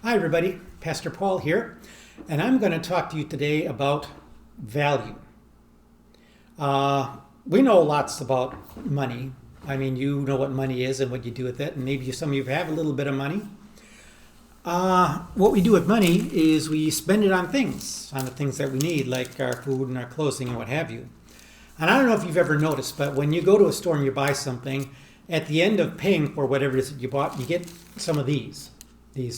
Hi, everybody. Pastor Paul here, and I'm going to talk to you today about value. We know lots about money. I mean, you know what money is and what you do with it, and maybe some of you have a little bit of money. What we do with money is we spend it on the things that we need, like our food and our clothing and what have you. And I don't know if you've ever noticed, but when you go to a store and you buy something, at the end of paying for whatever it is that you bought, you get some of these. You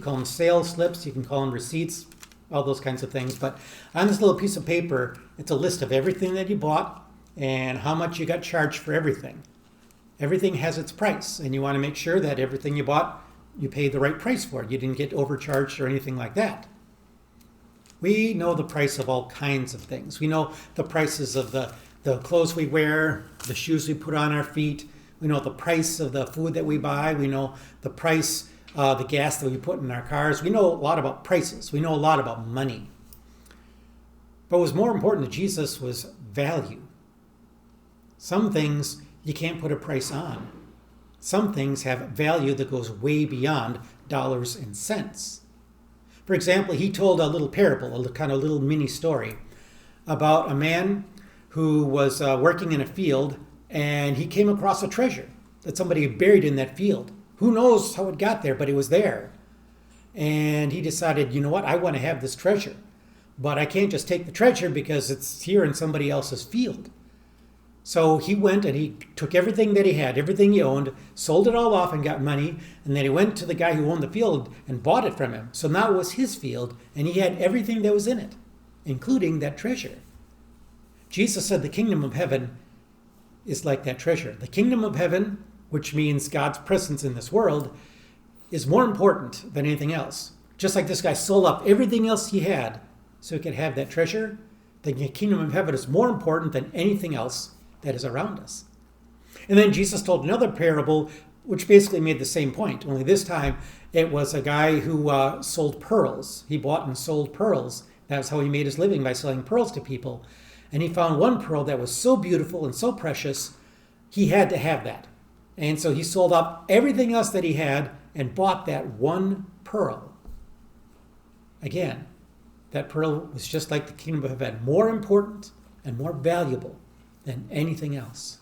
call them sales slips, you can call them receipts, all those kinds of things. But on this little piece of paper, it's a list of everything that you bought and how much you got charged for everything. Everything has its price, and you want to make sure that everything you bought, you paid the right price for it. You didn't get overcharged or anything like that. We know the price of all kinds of things. We know the prices of the clothes we wear, the shoes we put on our feet. We know the price of the food that we buy. We know the price the gas that we put in our cars. We know a lot about prices. We know a lot about money. But what was more important to Jesus was value. Some things you can't put a price on. Some things have value that goes way beyond dollars and cents. For example, he told a little parable, a kind of little mini story about a man who was working in a field, and he came across a treasure that somebody had buried in that field. Who knows how it got there, but it was there. And he decided, you know what, I want to have this treasure. But I can't just take the treasure because it's here in somebody else's field. So he went and he took everything that he had, everything he owned, sold it all off and got money. And then he went to the guy who owned the field and bought it from him. So now it was his field, and he had everything that was in it, including that treasure. Jesus said the kingdom of heaven is like that treasure. The kingdom of heaven, which means God's presence in this world, is more important than anything else. Just like this guy sold up everything else he had so he could have that treasure, the kingdom of heaven is more important than anything else that is around us. And then Jesus told another parable, which basically made the same point, only this time it was a guy who sold pearls. He bought and sold pearls. That was how he made his living, by selling pearls to people. And he found one pearl that was so beautiful and so precious, he had to have that. And so he sold up everything else that he had and bought that one pearl. Again, that pearl was just like the kingdom of heaven, more important and more valuable than anything else.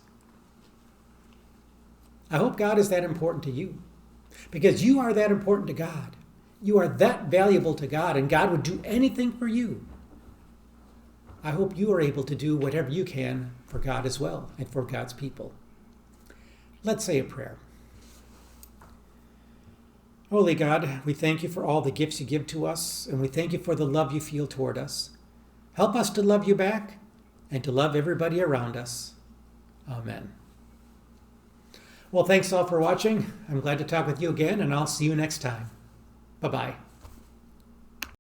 I hope God is that important to you, because you are that important to God. You are that valuable to God, and God would do anything for you. I hope you are able to do whatever you can for God as well and for God's people. Let's say a prayer. Holy God, we thank you for all the gifts you give to us, and we thank you for the love you feel toward us. Help us to love you back and to love everybody around us. Amen. Well, thanks all for watching. I'm glad to talk with you again, and I'll see you next time. Bye-bye.